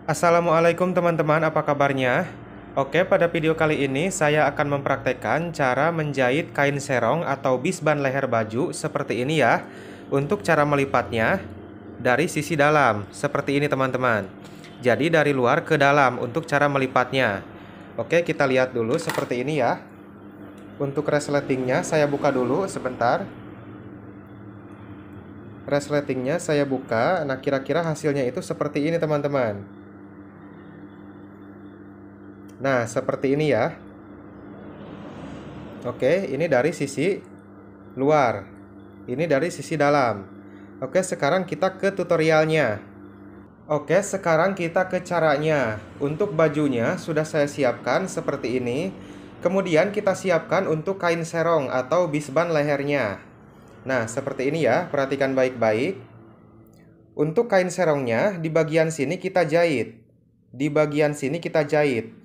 Assalamualaikum teman-teman, apa kabarnya? Oke, pada video kali ini saya akan mempraktekkan cara menjahit kain serong atau bisban leher baju seperti ini ya. Untuk cara melipatnya dari sisi dalam, seperti ini teman-teman. Jadi dari luar ke dalam untuk cara melipatnya. Oke, kita lihat dulu seperti ini ya. Untuk resletingnya saya buka dulu sebentar. Resletingnya saya buka, nah kira-kira hasilnya itu seperti ini teman-teman. Nah, seperti ini ya. Oke, ini dari sisi luar. Ini dari sisi dalam. Oke, sekarang kita ke tutorialnya. Oke, sekarang kita ke caranya. Untuk bajunya sudah saya siapkan seperti ini. Kemudian kita siapkan untuk kain serong atau bisban lehernya. Nah, seperti ini ya. Perhatikan baik-baik. Untuk kain serongnya, di bagian sini kita jahit. Di bagian sini kita jahit.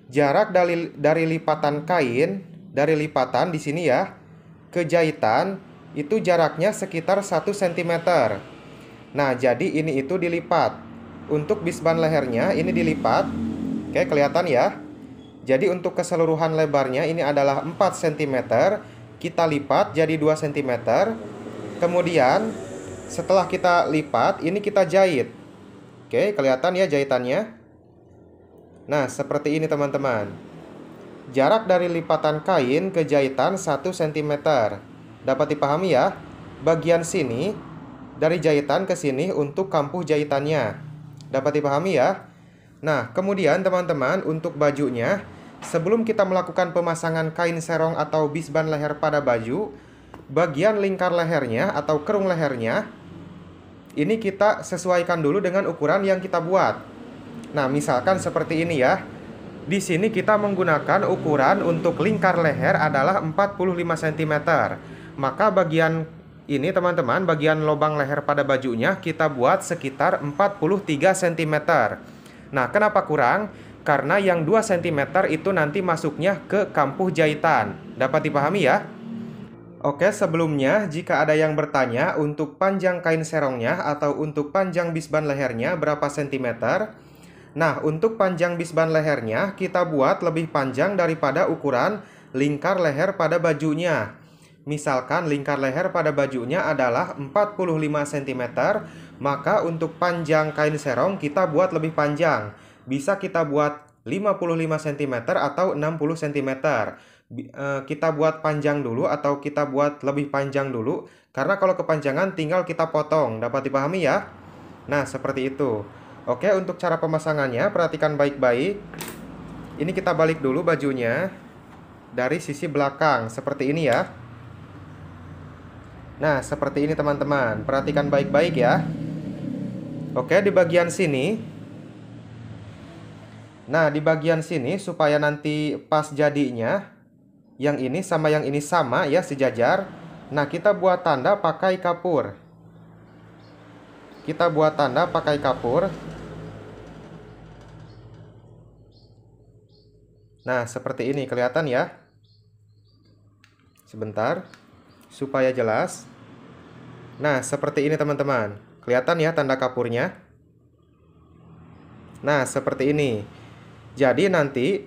Jarak dari lipatan kain, dari lipatan di sini ya, ke jahitan, itu jaraknya sekitar 1 cm. Nah, jadi ini itu dilipat. Untuk bisban lehernya, ini dilipat. Oke, kelihatan ya. Jadi untuk keseluruhan lebarnya, ini adalah 4 cm. Kita lipat jadi 2 cm. Kemudian, setelah kita lipat, ini kita jahit. Oke, kelihatan ya jahitannya. Nah, seperti ini teman-teman. Jarak dari lipatan kain ke jahitan 1 cm. Dapat dipahami ya? Bagian sini, dari jahitan ke sini untuk kampuh jahitannya. Dapat dipahami ya? Nah, kemudian teman-teman, untuk bajunya, sebelum kita melakukan pemasangan kain serong atau bisban leher pada baju, bagian lingkar lehernya atau kerung lehernya, ini kita sesuaikan dulu dengan ukuran yang kita buat. Nah, misalkan seperti ini ya. Di sini kita menggunakan ukuran untuk lingkar leher adalah 45 cm. Maka bagian ini teman-teman, bagian lubang leher pada bajunya kita buat sekitar 43 cm. Nah, kenapa kurang? Karena yang 2 cm itu nanti masuknya ke kampuh jahitan. Dapat dipahami ya? Oke, sebelumnya jika ada yang bertanya untuk panjang kain serongnya atau untuk panjang bisban lehernya berapa sentimeter? Nah, untuk panjang bisban lehernya, kita buat lebih panjang daripada ukuran lingkar leher pada bajunya. Misalkan lingkar leher pada bajunya adalah 45 cm, maka untuk panjang kain serong kita buat lebih panjang. Bisa kita buat 55 cm atau 60 cm. Kita buat panjang dulu atau kita buat lebih panjang dulu, karena kalau kepanjangan tinggal kita potong. Dapat dipahami ya? Nah, seperti itu. Oke, untuk cara pemasangannya, perhatikan baik-baik. Ini kita balik dulu bajunya dari sisi belakang, seperti ini ya. Nah, seperti ini teman-teman. Perhatikan baik-baik ya. Oke, di bagian sini. Nah, di bagian sini supaya nanti pas jadinya, yang ini sama yang ini sama ya, sejajar. Nah, kita buat tanda pakai kapur. Kita buat tanda pakai kapur. Nah, seperti ini kelihatan ya. Sebentar, supaya jelas. Nah, seperti ini teman-teman. Kelihatan ya tanda kapurnya. Nah, seperti ini. Jadi nanti,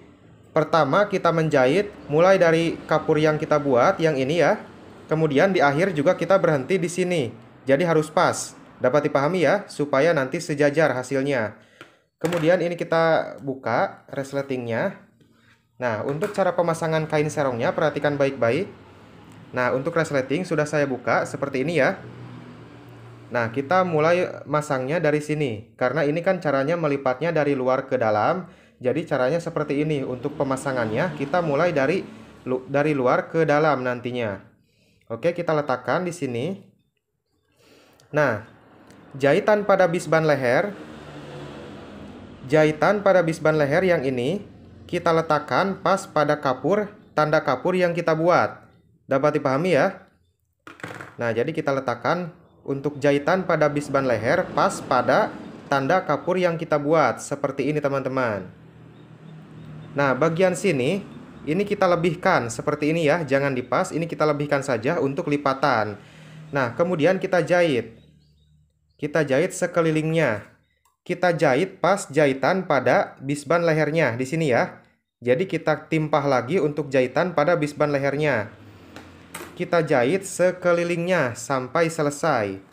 pertama kita menjahit mulai dari kapur yang kita buat, yang ini ya. Kemudian di akhir juga kita berhenti di sini. Jadi harus pas. Dapat dipahami ya, supaya nanti sejajar hasilnya. Kemudian ini kita buka resletingnya. Nah, untuk cara pemasangan kain serongnya, perhatikan baik-baik. Nah, untuk resleting sudah saya buka seperti ini ya. Nah, kita mulai masangnya dari sini. Karena ini kan caranya melipatnya dari luar ke dalam. Jadi caranya seperti ini. Untuk pemasangannya, kita mulai dari luar ke dalam nantinya. Oke, kita letakkan di sini. Nah, jahitan pada bisban leher. Jahitan pada bisban leher yang ini kita letakkan pas pada kapur, tanda kapur yang kita buat. Dapat dipahami ya? Nah, jadi kita letakkan untuk jahitan pada bisban leher pas pada tanda kapur yang kita buat. Seperti ini teman-teman. Nah, bagian sini, ini kita lebihkan. Seperti ini ya, jangan dipas. Ini kita lebihkan saja untuk lipatan. Nah, kemudian kita jahit. Kita jahit sekelilingnya. kita jahit pas jahitan pada bisban lehernya di sini ya. Jadi kita timpah lagi untuk jahitan pada bisban lehernya. Kita jahit sekelilingnya sampai selesai.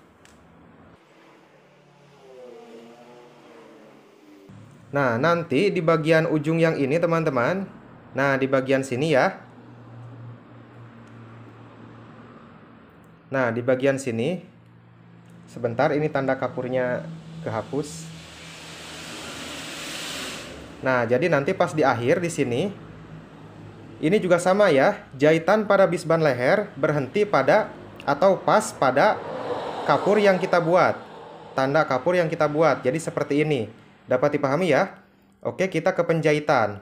Nah, nanti di bagian ujung yang ini teman-teman. Nah, di bagian sini ya. Nah, di bagian sini. Sebentar, ini tanda kapurnya kehapus. Nah, jadi nanti pas di akhir di sini. Ini juga sama ya. Jahitan pada bisban leher berhenti pada atau pas pada kapur yang kita buat. Tanda kapur yang kita buat. Jadi seperti ini. Dapat dipahami ya? Oke, kita ke penjahitan.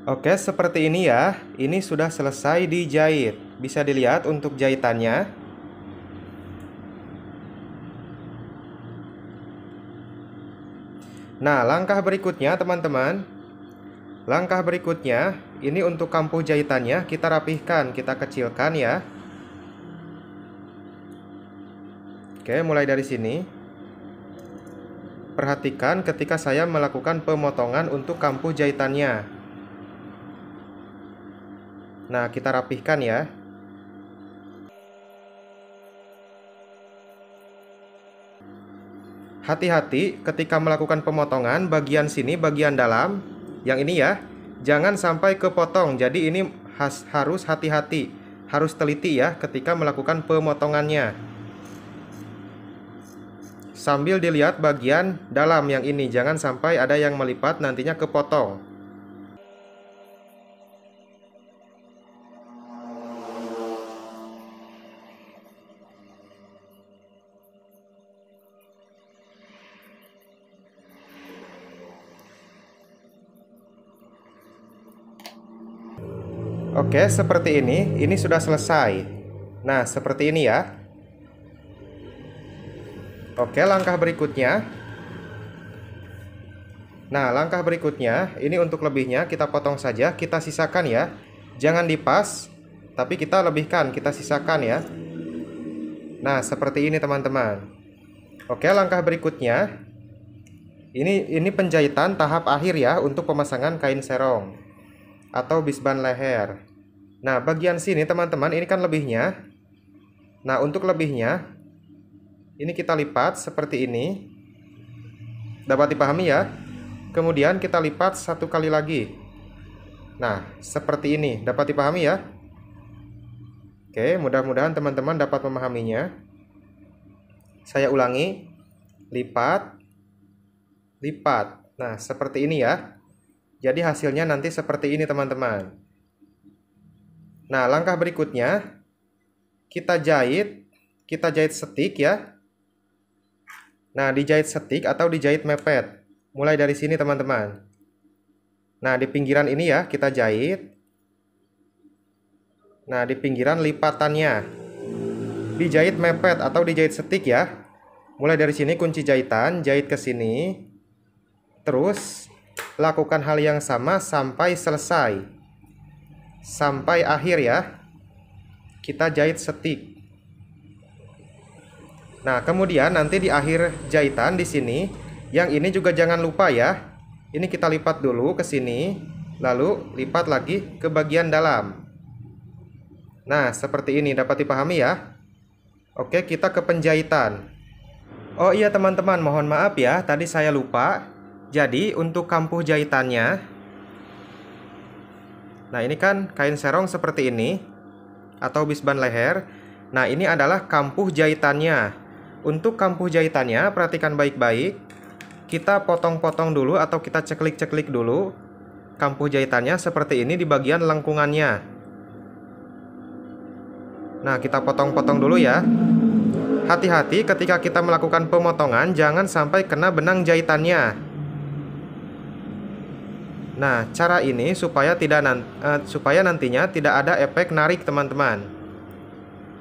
Oke, seperti ini ya. Ini sudah selesai dijahit. Bisa dilihat untuk jahitannya. Nah, langkah berikutnya teman-teman. Langkah berikutnya, ini untuk kampuh jahitannya kita rapihkan, kita kecilkan ya. Oke, mulai dari sini. Perhatikan ketika saya melakukan pemotongan untuk kampuh jahitannya. Nah, kita rapihkan ya. Hati-hati ketika melakukan pemotongan bagian sini, bagian dalam, yang ini ya, jangan sampai kepotong. Jadi ini harus hati-hati, harus teliti ya ketika melakukan pemotongannya. Sambil dilihat bagian dalam yang ini, jangan sampai ada yang melipat nantinya kepotong. Oke, seperti ini. Ini sudah selesai. Nah, seperti ini ya. Oke, langkah berikutnya. Nah, langkah berikutnya, ini untuk lebihnya kita potong saja, kita sisakan ya. Jangan dipas, tapi kita lebihkan, kita sisakan ya. Nah, seperti ini teman-teman. Oke, langkah berikutnya. Ini penjahitan tahap akhir ya untuk pemasangan kain serong atau bisban leher. Nah, bagian sini teman-teman, ini kan lebihnya. Nah, untuk lebihnya, ini kita lipat seperti ini. Dapat dipahami ya? Kemudian kita lipat satu kali lagi. Nah, seperti ini. Dapat dipahami ya? Oke, mudah-mudahan teman-teman dapat memahaminya. Saya ulangi. Lipat. Lipat. Nah, seperti ini ya. Jadi hasilnya nanti seperti ini teman-teman. Nah, langkah berikutnya kita jahit setik ya. Nah, dijahit setik atau dijahit mepet. Mulai dari sini teman-teman. Nah, di pinggiran ini ya kita jahit. Nah, di pinggiran lipatannya dijahit mepet atau dijahit setik ya. Mulai dari sini kunci jahitan, jahit ke sini. Terus lakukan hal yang sama sampai selesai. Sampai akhir ya. Kita jahit setik. Nah, kemudian nanti di akhir jahitan di sini, yang ini juga jangan lupa ya. Ini kita lipat dulu ke sini, lalu lipat lagi ke bagian dalam. Nah, seperti ini dapat dipahami ya. Oke, kita ke penjahitan. Oh iya teman-teman, mohon maaf ya, tadi saya lupa. Jadi untuk kampuh jahitannya, nah ini kan kain serong seperti ini atau bisban leher. Nah, ini adalah kampuh jahitannya. Untuk kampuh jahitannya, perhatikan baik-baik. Kita potong-potong dulu atau kita ceklik-ceklik dulu kampuh jahitannya seperti ini di bagian lengkungannya. Nah, kita potong-potong dulu ya. Hati-hati ketika kita melakukan pemotongan, jangan sampai kena benang jahitannya. Nah, cara ini supaya nantinya tidak ada efek narik, teman-teman.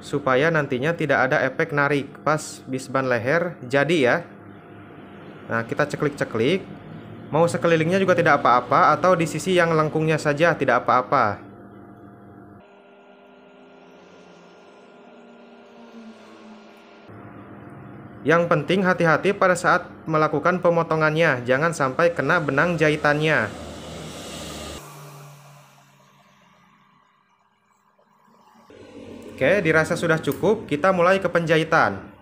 Supaya nantinya tidak ada efek narik pas bisban leher jadi ya. Nah, kita ceklik-ceklik. Mau sekelilingnya juga tidak apa-apa, atau di sisi yang lengkungnya saja tidak apa-apa. Yang penting hati-hati pada saat melakukan pemotongannya, jangan sampai kena benang jahitannya. Oke, dirasa sudah cukup, kita mulai ke penjahitan.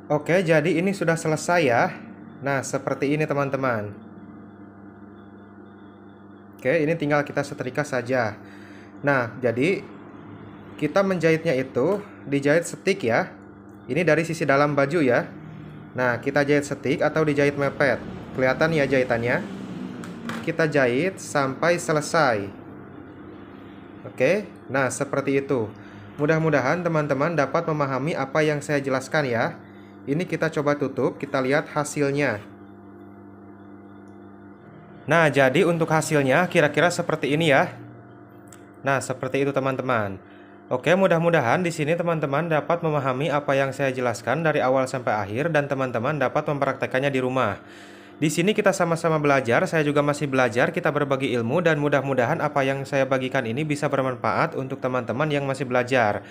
Oke, jadi ini sudah selesai ya. Nah, seperti ini teman-teman. Oke, ini tinggal kita setrika saja. Nah, jadi kita menjahitnya itu dijahit setik ya. Ini dari sisi dalam baju ya. Nah, kita jahit setik atau dijahit mepet. Kelihatan ya jahitannya. Kita jahit sampai selesai. Oke, nah seperti itu. Mudah-mudahan teman-teman dapat memahami apa yang saya jelaskan ya. Ini kita coba tutup, kita lihat hasilnya. Nah, jadi untuk hasilnya kira-kira seperti ini ya. Nah, seperti itu teman-teman. Oke, mudah-mudahan di sini teman-teman dapat memahami apa yang saya jelaskan dari awal sampai akhir dan teman-teman dapat mempraktekannya di rumah. Di sini kita sama-sama belajar, saya juga masih belajar, kita berbagi ilmu dan mudah-mudahan apa yang saya bagikan ini bisa bermanfaat untuk teman-teman yang masih belajar.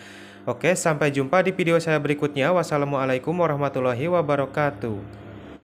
Oke, sampai jumpa di video saya berikutnya. Wassalamualaikum warahmatullahi wabarakatuh.